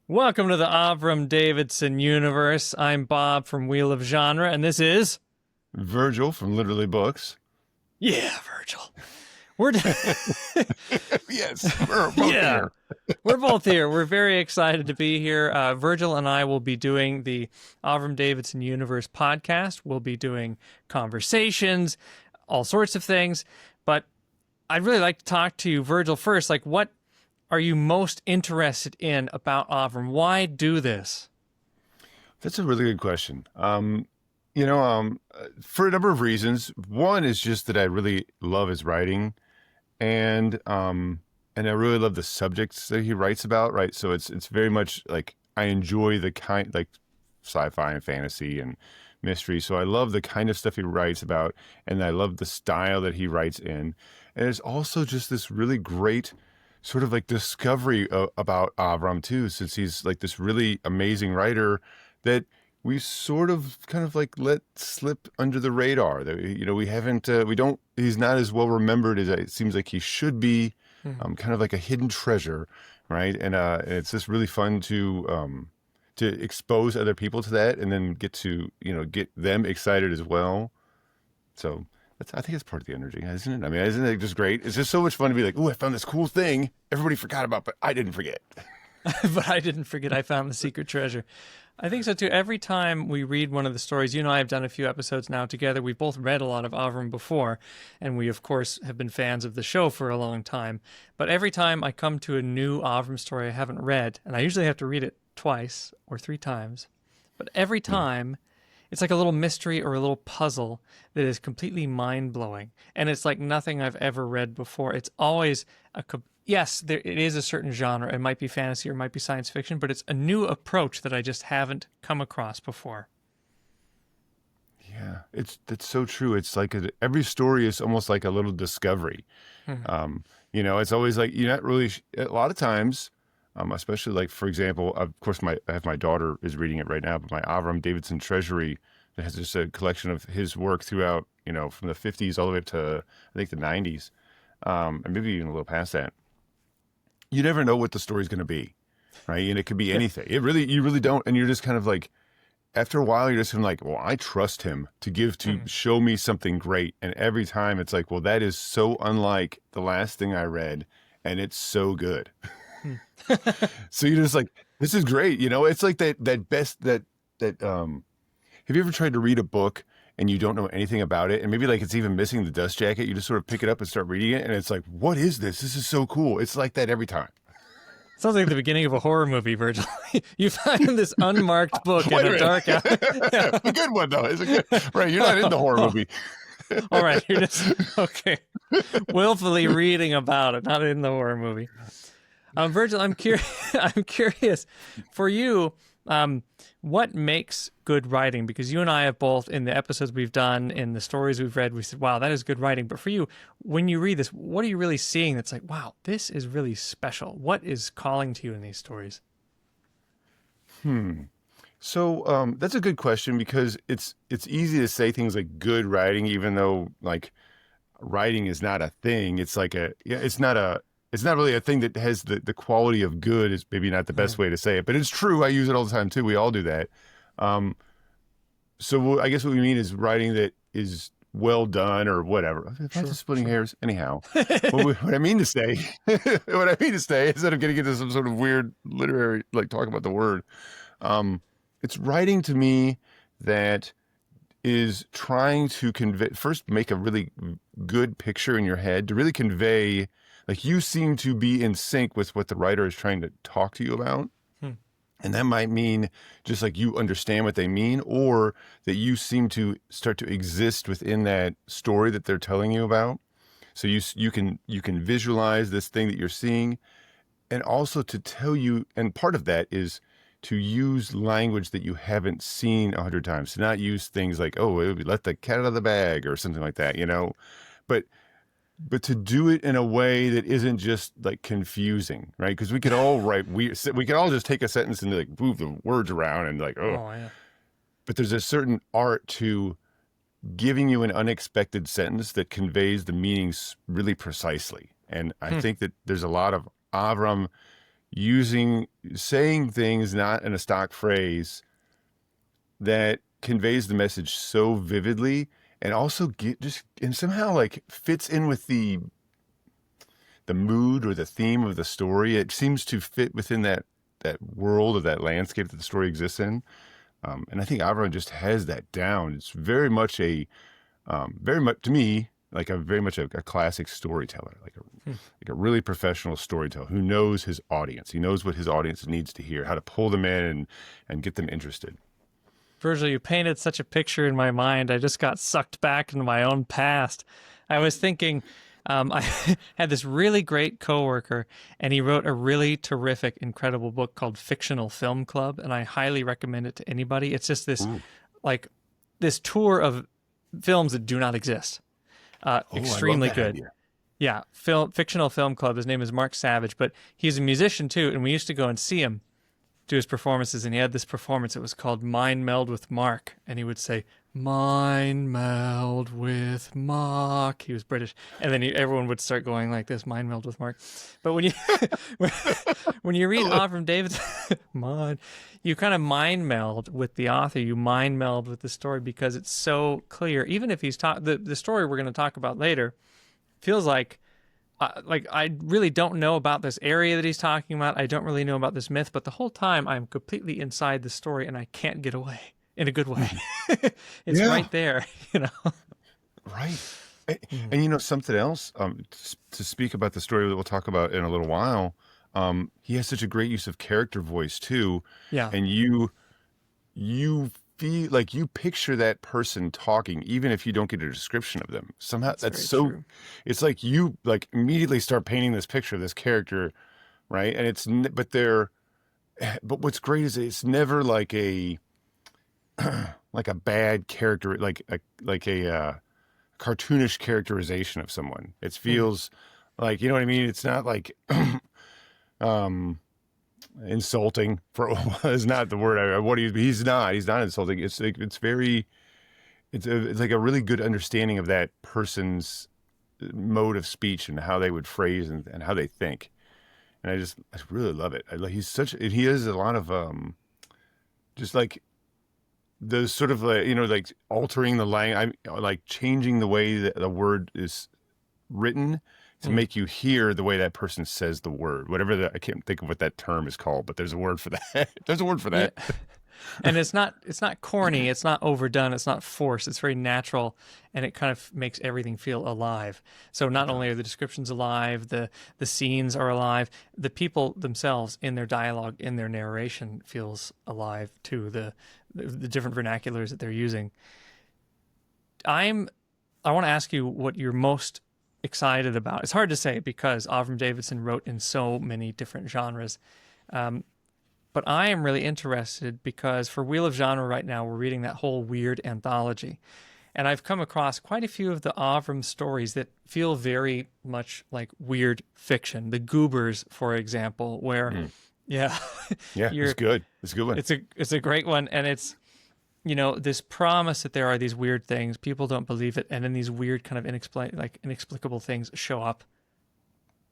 Welcome to the Avram Davidson Universe. I'm Bob from Wheel of Genre, and this is... Virgil from Literally Books. Yeah, Virgil. We're Yes, we're both here. We're both here. We're very excited to be here. Virgil and I will be doing the Avram Davidson Universe Podcast. We'll be doing conversations, all sorts of things. But I'd really like to talk to you, Virgil, first. Like, what are you most interested in about Avram? Why do this? That's a really good question. For a number of reasons. One is just that I really love his writing, and I really love the subjects that he writes about. Right, so it's very much like I enjoy the kind like sci-fi and fantasy and mystery. So I love the kind of stuff he writes about, and I love the style that he writes in. And there's also just this really great sort of like discovery about Avram too, since he's like this really amazing writer that we sort of kind of like let slip under the radar. That he's not as well remembered as it seems like he should be. Kind of like a hidden treasure, right? And it's just really fun to expose other people to that, and then get them excited as well. So I think it's part of the energy, isn't it? I mean, isn't it just great? It's just so much fun to be like, oh, I found this cool thing everybody forgot about, but I didn't forget. But I didn't forget I found the secret treasure. I think so, too. Every time we read one of the stories, you and I have done a few episodes now together. We've both read a lot of Avram before, and we, of course, have been fans of the show for a long time. But every time I come to a new Avram story I haven't read, and I usually have to read it twice or three times, but every time... it's like a little mystery or a little puzzle that is completely mind-blowing. And it's like nothing I've ever read before. It's always it is a certain genre. It might be fantasy or it might be science fiction, but it's a new approach that I just haven't come across before. Yeah, that's so true. It's like every story is almost like a little discovery. It's always like you're not really a lot of times. Especially like, for example, of course, I have my daughter is reading it right now, but my Avram Davidson Treasury that has just a collection of his work throughout, from the 50s all the way up to, I think, the 90s, and maybe even a little past that. You never know what the story's going to be, right? And it could be anything. You really don't. And you're just kind of like, after a while, you're just kind of like, well, I trust him to show me something great. And every time it's like, well, that is so unlike the last thing I read, and it's so good. So you're just like, this is great. It's like have you ever tried to read a book and you don't know anything about it, and maybe like it's even missing the dust jacket? You just sort of pick it up and start reading it, and it's like, what is this? This is so cool. It's like that every time. Sounds like the beginning of a horror movie, Virgil. You find this unmarked book in a dark alley. A good one, though. Is it good? Right, you're not in the horror movie. All right, you're just, okay. Willfully reading about it, not in the horror movie. Virgil, I'm curious for you, what makes good writing? Because you and I have both, in the episodes we've done, in the stories we've read, we said, wow, that is good writing. But for you, when you read this, what are you really seeing that's like, wow, this is really special? What is calling to you in these stories? So that's a good question, because it's easy to say things like good writing, even though like writing is not a thing. It's like it's not really a thing that has the quality of good, is maybe not the best way to say it, but it's true. I use it all the time too. We all do that. So I guess what we mean is writing that is well done or whatever. Just splitting hairs. Anyhow, what I mean to say, instead of getting into some sort of weird literary, like talking about the word, it's writing to me that is trying to make a really good picture in your head, to really convey, like, you seem to be in sync with what the writer is trying to talk to you about. And that might mean just like you understand what they mean, or that you seem to start to exist within that story that they're telling you about. So you can visualize this thing that you're seeing, and also to tell you, and part of that is to use language that you haven't seen 100 times, to not use things like, oh, let the cat out of the bag or something like that, but to do it in a way that isn't just like confusing, right? Because we could all we could all just take a sentence and like move the words around and like, oh yeah. But there's a certain art to giving you an unexpected sentence that conveys the meanings really precisely. And I think that there's a lot of Avram saying things not in a stock phrase that conveys the message so vividly, and also and somehow like fits in with the mood or the theme of the story. It seems to fit within that world or that landscape that the story exists in. And I think Avram just has that down. It's very much to me, like very much a classic storyteller, like a really professional storyteller who knows his audience. He knows what his audience needs to hear, how to pull them in and get them interested. Virgil, you painted such a picture in my mind. I just got sucked back into my own past. I was thinking, I had this really great coworker, and he wrote a really terrific, incredible book called Fictional Film Club, and I highly recommend it to anybody. It's just this, this tour of films that do not exist. Extremely good. Idea. Yeah, Fictional Film Club. His name is Mark Savage, but he's a musician too, and we used to go and see him do his performances, and he had this performance. It was called Mind Meld with Mark, and he would say, "Mind meld with Mark." He was British, and then everyone would start going like this, "Mind meld with Mark." But when you when you read Avram Davidson, you kind of mind meld with the author. You mind meld with the story because it's so clear. Even if he's the story we're going to talk about later feels like I really don't know about this area that he's talking about. I don't really know about this myth, but the whole time I'm completely inside the story and I can't get away. In a good way. It's right there, Right. And something else, to speak about the story that we'll talk about in a little while, he has such a great use of character voice too. Yeah. And you feel like you picture that person talking, even if you don't get a description of them. Somehow that's so true. It's like you immediately start painting this picture of this character, right? And but what's great is it's never like a bad character, like a cartoonish characterization of someone. It feels like, you know what I mean? It's not like insulting is not the word. He's not insulting. It's like it's like a really good understanding of that person's mode of speech and how they would phrase and how they think. And I really love it. He has a lot of just like those sort of like altering the language, like changing the way that the word is written to make you hear the way that person says the word. I can't think of what that term is called, but there's a word for that. There's a word for that. Yeah. And it's not corny, it's not overdone, it's not forced, it's very natural, and it kind of makes everything feel alive. So not only are the descriptions alive, the scenes are alive, the people themselves in their dialogue, in their narration feels alive too, the different vernaculars that they're using. I want to ask you what you're most excited about. It's hard to say because Avram Davidson wrote in so many different genres. But I am really interested because for Wheel of Genre right now, we're reading that whole weird anthology. And I've come across quite a few of the Avram stories that feel very much like weird fiction. The Goobers, for example, where, it's good. It's a good one. It's a great one. And it's, this promise that there are these weird things, people don't believe it. And then these weird kind of inexplicable things show up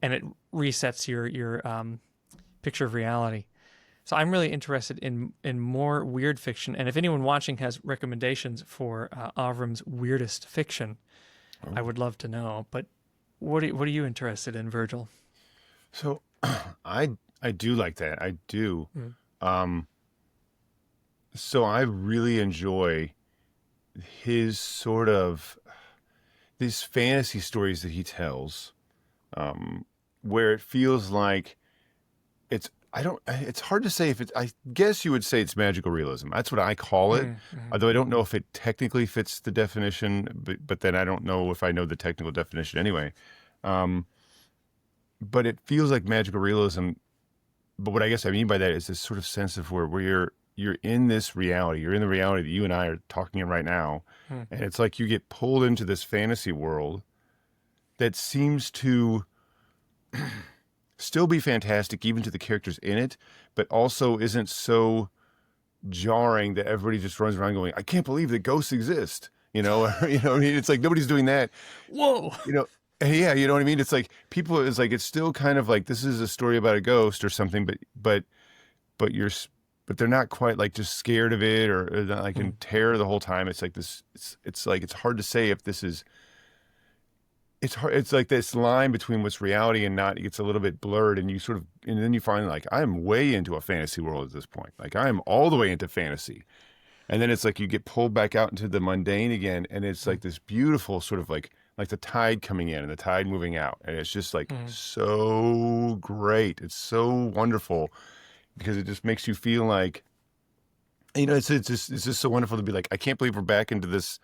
and it resets your picture of reality. So I'm really interested in more weird fiction. And if anyone watching has recommendations for Avram's weirdest fiction, I would love to know. But what are you interested in, Virgil? So I do like that. I do. So I really enjoy his sort of these fantasy stories that he tells, where it feels like it's hard to say I guess you would say it's magical realism. That's what I call it. Although I don't know if it technically fits the definition, but then I don't know if I know the technical definition anyway. But it feels like magical realism. But what I guess I mean by that is this sort of sense of where you're in this reality. You're in the reality that you and I are talking in right now. And it's like you get pulled into this fantasy world that seems to still be fantastic even to the characters in it, but also isn't so jarring that everybody just runs around going, I can't believe that ghosts exist. What I mean? It's like nobody's doing that. Whoa. Yeah, you know what I mean? It's like people, it's like, it's still kind of like, this is a story about a ghost or something, but but they're not quite like just scared of it, or not like in terror the whole time. It's like this, it's like, it's hard to say if this is, it's hard. It's like this line between what's reality and not, it gets a little bit blurred, and you sort of, and then you find like, I'm way into a fantasy world at this point. Like I'm all the way into fantasy. And then it's like, you get pulled back out into the mundane again. And it's like this beautiful sort of like the tide coming in and the tide moving out. And it's just like so great. It's so wonderful because it just makes you feel like, it's just so wonderful to be like, I can't believe we're back into this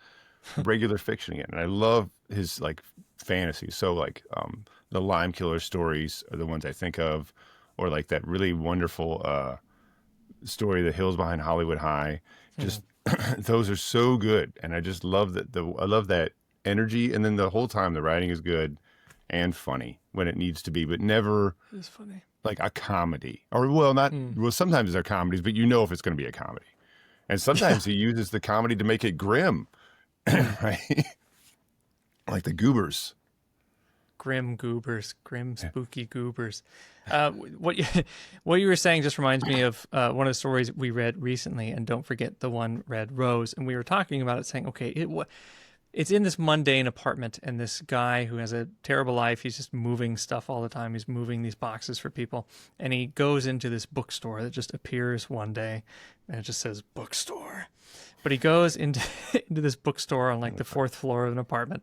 regular fiction again. And I love his like fantasy. So like the Lime Killer stories are the ones I think of, or like that really wonderful story, The Hills Behind Hollywood High. Just those are so good, and I just love that. I love that energy, and then the whole time the writing is good and funny when it needs to be, but never It's funny. like a comedy. Or well, sometimes they're comedies, but you know if it's going to be a comedy, and sometimes he uses the comedy to make it grim, right? Like the Goobers. Grim goobers, grim spooky goobers. What you were saying just reminds me of one of the stories we read recently, and don't forget the one Red Rose. And we were talking about it, saying, okay, it's in this mundane apartment, and this guy who has a terrible life, he's just moving stuff all the time. He's moving these boxes for people, and he goes into this bookstore that just appears one day, and it just says bookstore. But he goes into this bookstore on like the fourth floor of an apartment,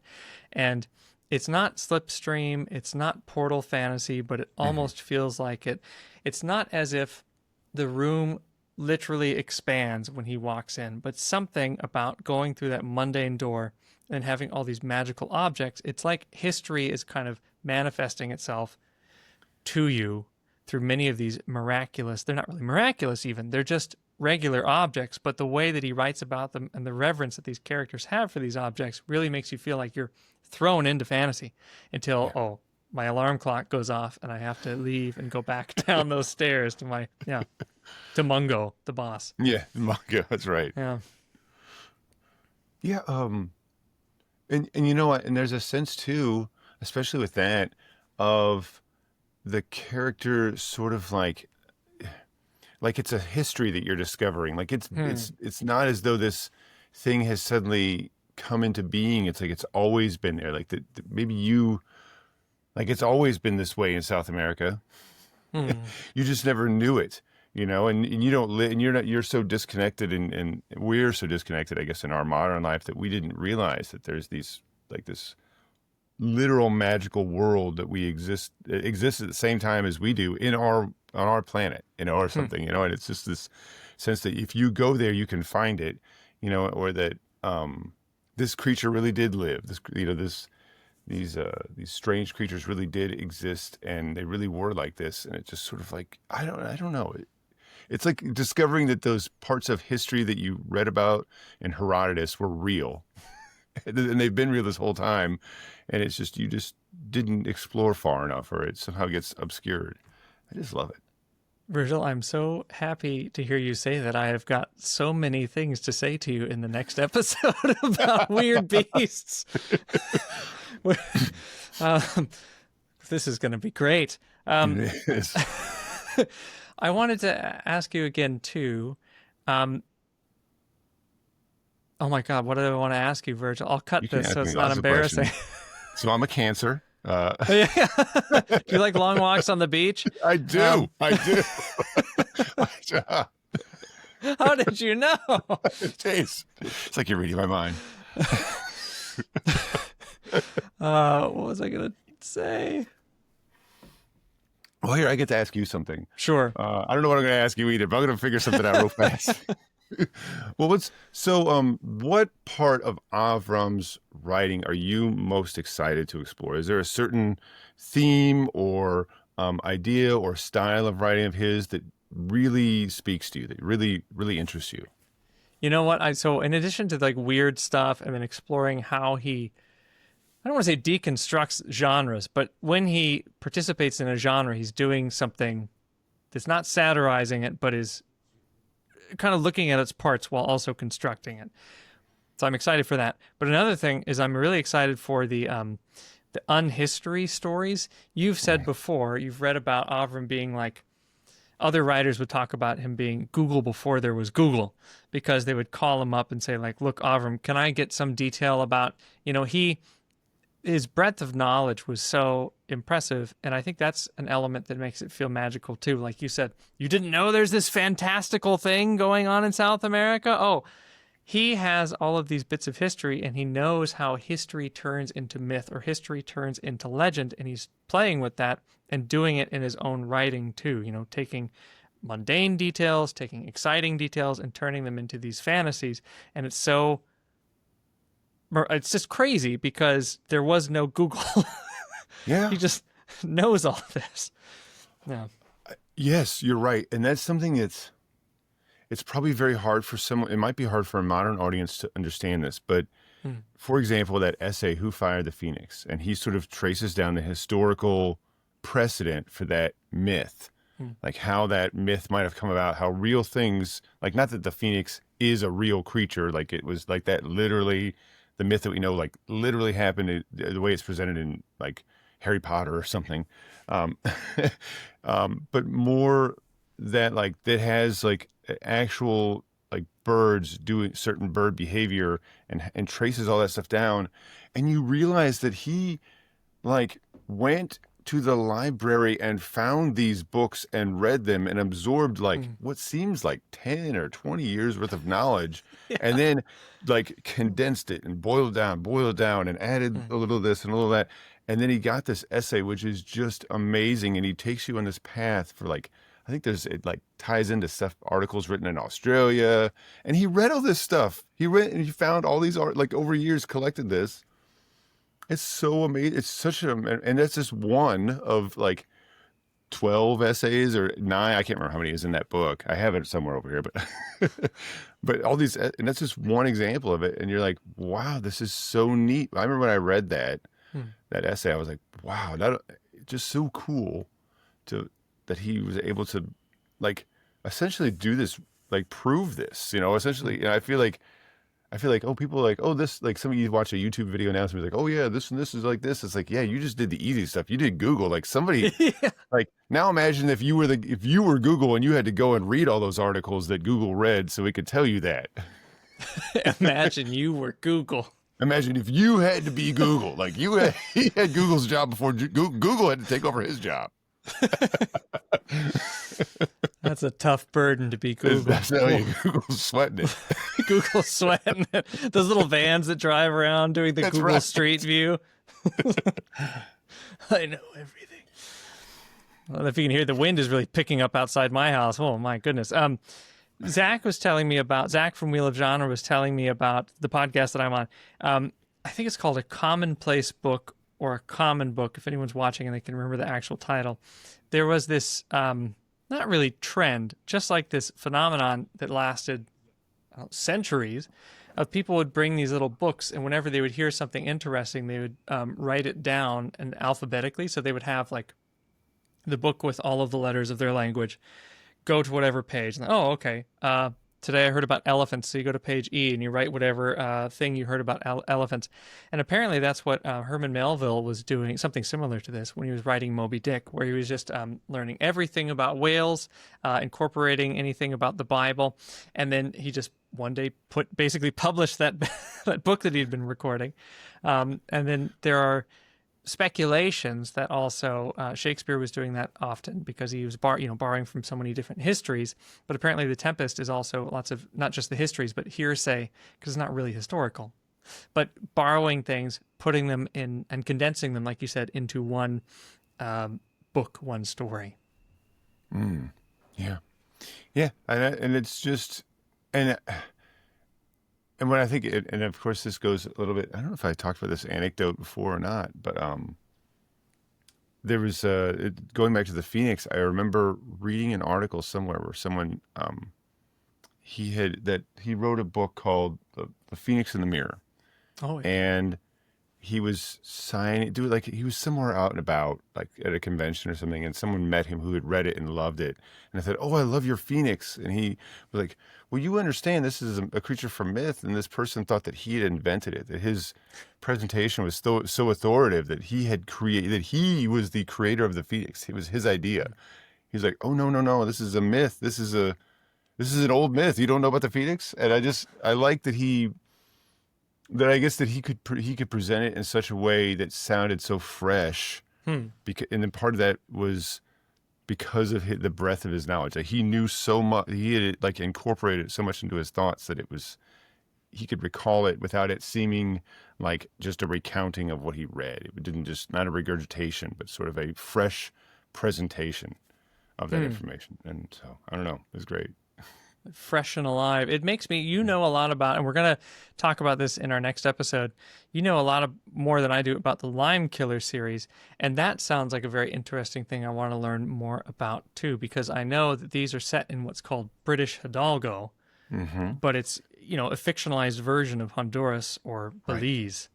and it's not Slipstream, it's not Portal Fantasy, but it almost feels like it. It's not as if the room literally expands when he walks in, but something about going through that mundane door and having all these magical objects, it's like history is kind of manifesting itself to you through many of these miraculous, they're not really miraculous even, they're just regular objects, but the way that he writes about them and the reverence that these characters have for these objects really makes you feel like you're thrown into fantasy until my alarm clock goes off and I have to leave and go back down those stairs to to Mungo, the boss. Yeah, Mungo, that's right. Yeah. Yeah, and you know what? And there's a sense too, especially with that, of the character sort of like it's a history that you're discovering. Like it's not as though this thing has suddenly come into being. It's like it's always been there. Like maybe it's always been this way in South America. You just never knew it, and you don't live, and you're so disconnected, and we're so disconnected, I guess, in our modern life, that we didn't realize that there's these like this literal magical world that exists at the same time as we do on our planet, or something, and it's just this sense that if you go there, you can find it, or that this creature really did live. These strange creatures really did exist, and they really were like this. And it just sort of like, I don't know. It's like discovering that those parts of history that you read about in Herodotus were real, and they've been real this whole time. And it's just, you just didn't explore far enough, or it somehow gets obscured. I just love it. Virgil, I'm so happy to hear you say that. I have got so many things to say to you in the next episode about weird beasts. This is going to be great. It is. I wanted to ask you again, too. Oh, my God, what do I want to ask you, Virgil? I'll cut this so it's not embarrassing. So I'm a Cancer. Do you like long walks on the beach? I do. I do. How did you know? Jeez. It's like you're reading my mind. What was I going to say? Well, here, I get to ask you something. Sure. I don't know what I'm going to ask you either, but I'm going to figure something out real fast. Well, what part of Avram's writing are you most excited to explore? Is there a certain theme or idea or style of writing of his that really speaks to you, that really, really interests you? You know what? So in addition to like weird stuff and then exploring how he, I don't want to say deconstructs genres, but when he participates in a genre, he's doing something that's not satirizing it, but is kind of looking at its parts while also constructing it. So I'm excited for that. But another thing is I'm really excited for the the unhistory stories. You've said before, you've read about Avram being like, other writers would talk about him being Google before there was Google, because they would call him up and say like, look, Avram, can I get some detail about, his breadth of knowledge was so impressive. And I think that's an element that makes it feel magical too. Like you said, you didn't know there's this fantastical thing going on in South America. Oh, he has all of these bits of history, and he knows how history turns into myth or history turns into legend. And he's playing with that and doing it in his own writing too, taking mundane details, taking exciting details and turning them into these fantasies. And it's just crazy because there was no Google. Yeah. He just knows all this. Yeah. Yes, you're right. And that's something it's probably very hard for someone. It might be hard for a modern audience to understand this, but for example, that essay, Who Fired the Phoenix? And he sort of traces down the historical precedent for that myth, like how that myth might have come about, how real things, like not that the Phoenix is a real creature, like it was like that literally, the myth that we know, like literally happened the way it's presented in like Harry Potter or something. But more that like, that has like actual like birds doing certain bird behavior and traces all that stuff down. And you realize that he like went to the library and found these books and read them and absorbed like what seems like 10 or 20 years worth of knowledge, and then like condensed it and boiled down and added a little of this and a little of that. And then he got this essay, which is just amazing. And he takes you on this path for like, I think it like ties into stuff, articles written in Australia. And he read all this stuff. He read and he found all these like over years collected this. It's so amazing. It's such and that's just one of like 12 essays or 9. I can't remember how many is in that book. I have it somewhere over here, but all these, and that's just one example of it. And you're like, wow, this is so neat. I remember when I read that essay, I was like, wow, just so cool that he was able to like essentially do this, like prove this, essentially. And I feel like, oh, people are like, oh, this, like some of you watch a YouTube video now, somebody's like, oh yeah, this and this is like this. It's like, yeah, you just did the easy stuff. You did Google. Like somebody, like now imagine if you were Google and you had to go and read all those articles that Google read so it could tell you that. Imagine you were Google. Imagine if you had to be Google, like he had Google's job before Google had to take over his job. That's a tough burden to be Google. Google's sweating it. Google's sweating it. Those little vans that drive around doing the Google Street View. I know everything. Well, if you can hear, the wind is really picking up outside my house. Oh my goodness. Zach from Wheel of Genre was telling me about the podcast that I'm on. I think it's called A Commonplace Book or A Common Book, if anyone's watching and they can remember the actual title. There was this, not really trend, just like this phenomenon that lasted centuries, of people would bring these little books, and whenever they would hear something interesting, they would write it down and alphabetically. So they would have like the book with all of the letters of their language, go to whatever page. And, oh, okay. Today I heard about elephants. So you go to page E and you write whatever thing you heard about elephants. And apparently that's what Herman Melville was doing, something similar to this, when he was writing Moby Dick, where he was just learning everything about whales, incorporating anything about the Bible. And then he just one day basically published that, that book that he'd been recording. And then there are speculations that also Shakespeare was doing that often because he was borrowing from so many different histories. But apparently The Tempest is also lots of not just the histories but hearsay, because it's not really historical, but borrowing things, putting them in and condensing them, like you said, into one book, one story. Yeah, and it's just and when I think it, and of course this goes a little bit, I don't know if I talked about this anecdote before or not, but there was going back to the Phoenix. I remember reading an article somewhere where someone he wrote a book called The Phoenix in the Mirror. Oh, yeah. And he was signing, he was somewhere out and about, like at a convention or something, and someone met him who had read it and loved it. And I said, "Oh, I love your Phoenix." And he was like, "Well, you understand this is a creature from myth." And this person thought that he had invented it, that his presentation was so authoritative that he had created, that he was the creator of the Phoenix. It was his idea. He's like, "Oh, no, no, no. This is a myth. This is an old myth. You don't know about the Phoenix?" And I like that I guess that he could present it in such a way that sounded so fresh. Because, and then part of that was because of the breadth of his knowledge. Like he knew so much, he had like incorporated so much into his thoughts that he could recall it without it seeming like just a recounting of what he read. It didn't just, not a regurgitation, but sort of a fresh presentation of that information. And so, I don't know, it was great. Fresh and alive. It makes me, you know, a lot about, and we're going to talk about this in our next episode. You know a lot of more than I do about the Lime Killer series, and that sounds like a very interesting thing I want to learn more about too, because I know that these are set in what's called British Hidalgo, but it's, you know, a fictionalized version of Honduras or Belize.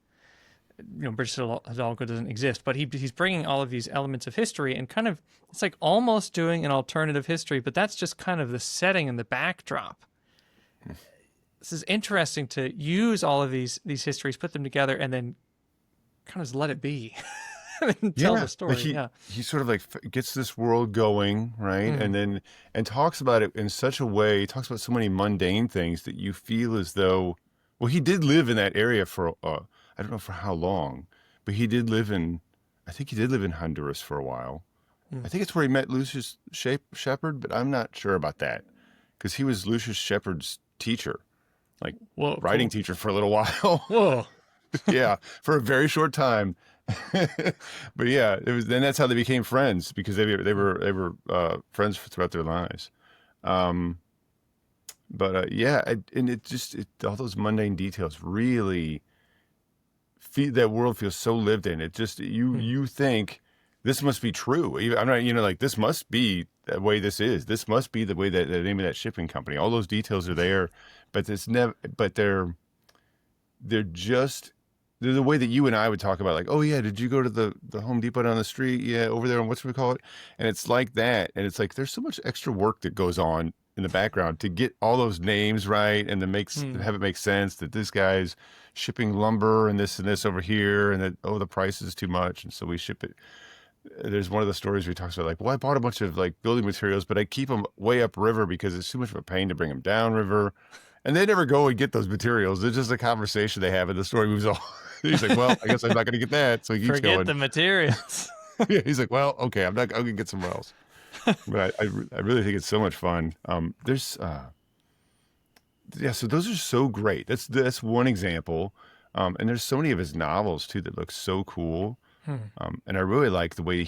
You know, British Hidalgo doesn't exist, but he's bringing all of these elements of history and kind of, it's like almost doing an alternative history, but that's just kind of the setting and the backdrop. This is interesting to use all of these histories, put them together, and then kind of just let it be and tell the story. He sort of like gets this world going, right? And talks about it in such a way, talks about so many mundane things that you feel as though, well, he did live in that area for, I don't know for how long, but I think he did live in Honduras for a while. I think it's where he met Lucius Shepard, but I'm not sure about that because he was Lucius Shepard's teacher, like writing teacher for a little while. Whoa. Yeah, for a very short time. But yeah, then that's how they became friends because they were friends throughout their lives. And all those mundane details really that world feels so lived in. It just you think this must be true. I'm not, like this must be the way this is. This must be the way that the name of that shipping company. All those details are there, but it's never. But they're the way that you and I would talk about, like, oh yeah, did you go to the Home Depot down the street? Yeah, over there, and what's we call it? And it's like that, and it's like there's so much extra work that goes on in the background to get all those names right and to have it make sense that this guy's shipping lumber and this over here, and that the price is too much, and so we ship it. There's one of the stories where he talks about like, well, I bought a bunch of like building materials, but I keep them way upriver because it's too much of a pain to bring them downriver. And they never go and get those materials. It's just a conversation they have, and the story moves on. He's like, well, I guess I'm not going to get that. So he keeps going. Forget the materials. Yeah, he's like, well, okay, I'm going to get somewhere else. But I really think it's so much fun. So those are so great. That's one example. And there's so many of his novels too that look so cool. And I really like the way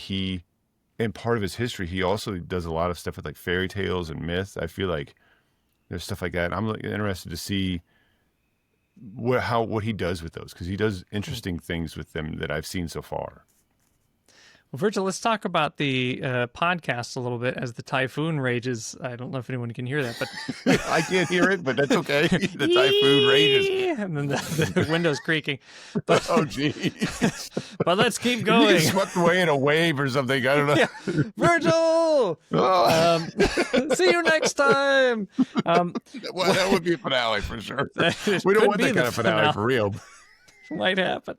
in part of his history, he also does a lot of stuff with like fairy tales and myth. I feel like there's stuff like that. I'm interested to see what he does with those, because he does interesting things with them that I've seen so far. Well, Virgil, let's talk about the podcast a little bit as the typhoon rages. I don't know if anyone can hear that, but I can't hear it, but that's okay. The typhoon rages, and then the window's creaking. But, oh, geez. But let's keep going. You get swept away in a wave or something. I don't know. Yeah. Virgil, see you next time. Well, that would be a finale for sure. We don't want that kind of finale for real. Might happen.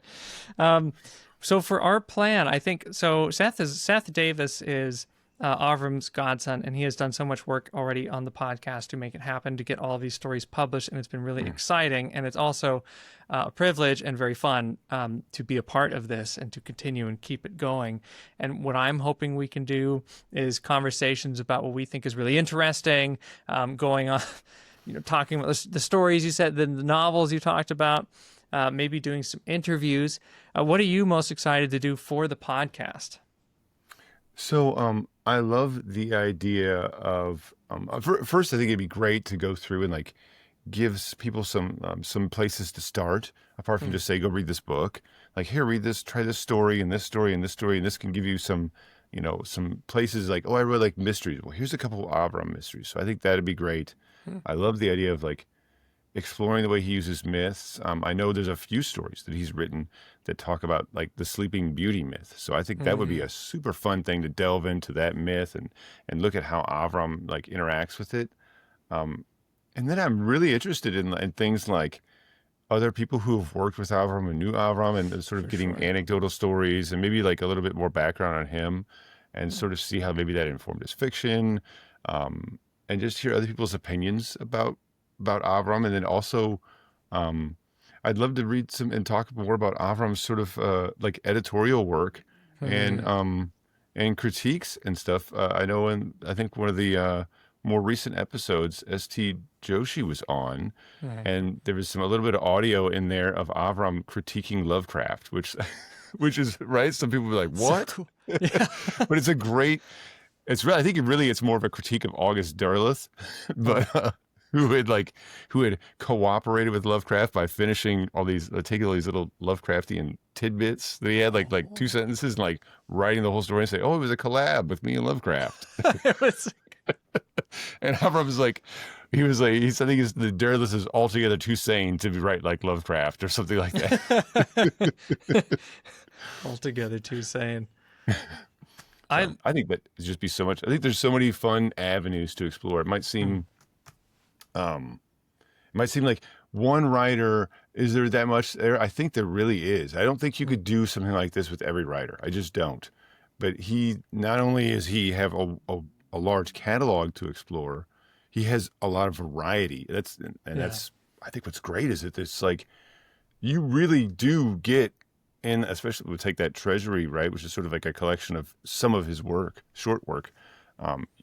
So for our plan, I think, so Seth Davis is Avram's godson, and he has done so much work already on the podcast to make it happen, to get all of these stories published, and it's been really exciting, and it's also a privilege and very fun to be a part of this and to continue and keep it going. And what I'm hoping we can do is conversations about what we think is really interesting, going on, talking about the stories you said, the novels you talked about, maybe doing some interviews. What are you most excited to do for the podcast? So I love the idea of first, I think it'd be great to go through and like gives people some places to start, apart from just say, go read this book. Like, here, read this, try this story and this story and this story, and this can give you some places like, oh, I really like mysteries. Well, here's a couple of Avram mysteries. So I think that'd be great. I love the idea of like exploring the way he uses myths. I know there's a few stories that he's written that talk about like the Sleeping Beauty myth. So I think that would be a super fun thing to delve into that myth and look at how Avram like interacts with it. And then I'm really interested in things like other people who have worked with Avram and knew Avram and sort of getting anecdotal stories and maybe like a little bit more background on him and sort of see how maybe that informed his fiction, and just hear other people's opinions about Avram. And then also, I'd love to read some and talk more about Avram's sort of like editorial work and critiques and stuff. I know I think one of the more recent episodes, St. Joshi was on, and there was a little bit of audio in there of Avram critiquing Lovecraft, which is right. Some people be like, "What?" So cool. Yeah. But it's a great. I think it's more of a critique of August Derleth, but who had cooperated with Lovecraft by finishing taking all these little Lovecraftian tidbits that he had, like 2 sentences, and like writing the whole story and say, "Oh, it was a collab with me and Lovecraft." It was. And Avram was like, I think the Derleth is altogether too sane to write like Lovecraft or something like that. Altogether too sane. I think that it'd just be so much. I think there's so many fun avenues to explore. It might seem, like one writer. Is there that much there? I think there really is. I don't think you could do something like this with every writer. I just don't. But he not only is he have a large catalog to explore, he has a lot of variety. That's I think what's great is that it's like you really do get. And especially we'll take that Treasury, right, which is sort of like a collection of some of his work, short work.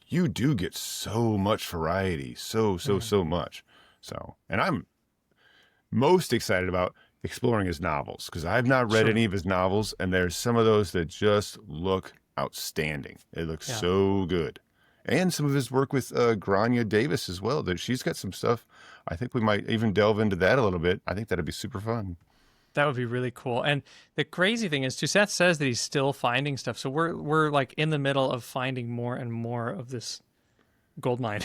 You do get so much variety, so much. So, and I'm most excited about exploring his novels because I've not read any of his novels, and there's some of those that just look outstanding. It looks so good. And some of his work with Grania Davis as well. That she's got some stuff. I think we might even delve into that a little bit. I think that'd be super fun. That would be really cool. And the crazy thing is, Seth says that he's still finding stuff. So we're like in the middle of finding more and more of this gold mine.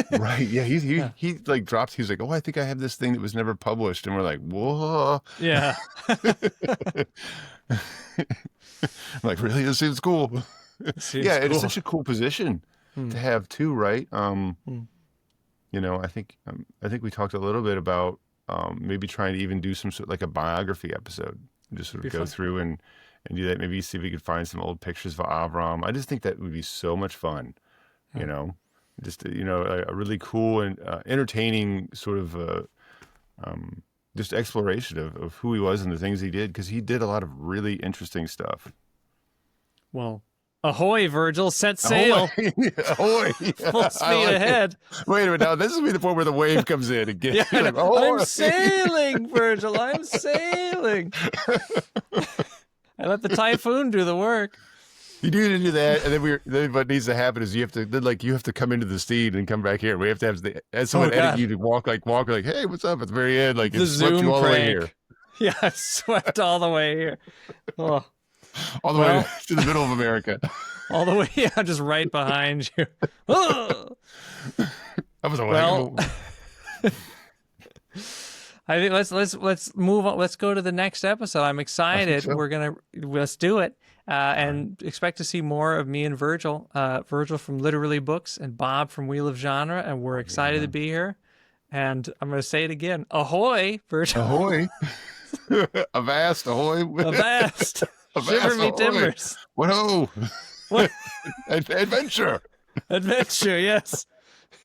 Right. Yeah. He like drops. He's like, "Oh, I think I have this thing that was never published," and we're like, "Whoa." Yeah. I'm like, really? This seems cool. Yeah, it's such a cool position to have too, right? You know, I think we talked a little bit about maybe trying to even do some sort of like a biography episode, just sort of go through and do that. Maybe see if we could find some old pictures of Avram. I just think that would be so much fun, you know, just, you know, a really cool and entertaining sort of just exploration of who he was and the things he did, because he did a lot of really interesting stuff. Well, ahoy, Virgil, set sail. Ahoy. Full speed ahead. Wait a minute, now this will be the point where the wave comes in again. Yeah, like, oh. I'm sailing, Virgil, I'm sailing. I let the typhoon do the work. You do that, and then what needs to happen is you have to come into the steed and come back here. We have to have someone edit you to walk like, "Hey, what's up?" At the very end, like the it's swept you all the way here. Yeah, I swept all the way here. Oh. All the way to the middle of America. All the way, yeah, just right behind you. Oh. That was a I think let's move on. Let's go to the next episode. I'm excited. So. Let's do it, and expect to see more of me and Virgil. Virgil from Literally Books and Bob from Wheel of Genre, and we're excited to be here. And I'm going to say it again. Ahoy, Virgil! Ahoy! Avast! Ahoy! Avast! Shiver me timbers! What-ho! What? Adventure! Adventure, yes.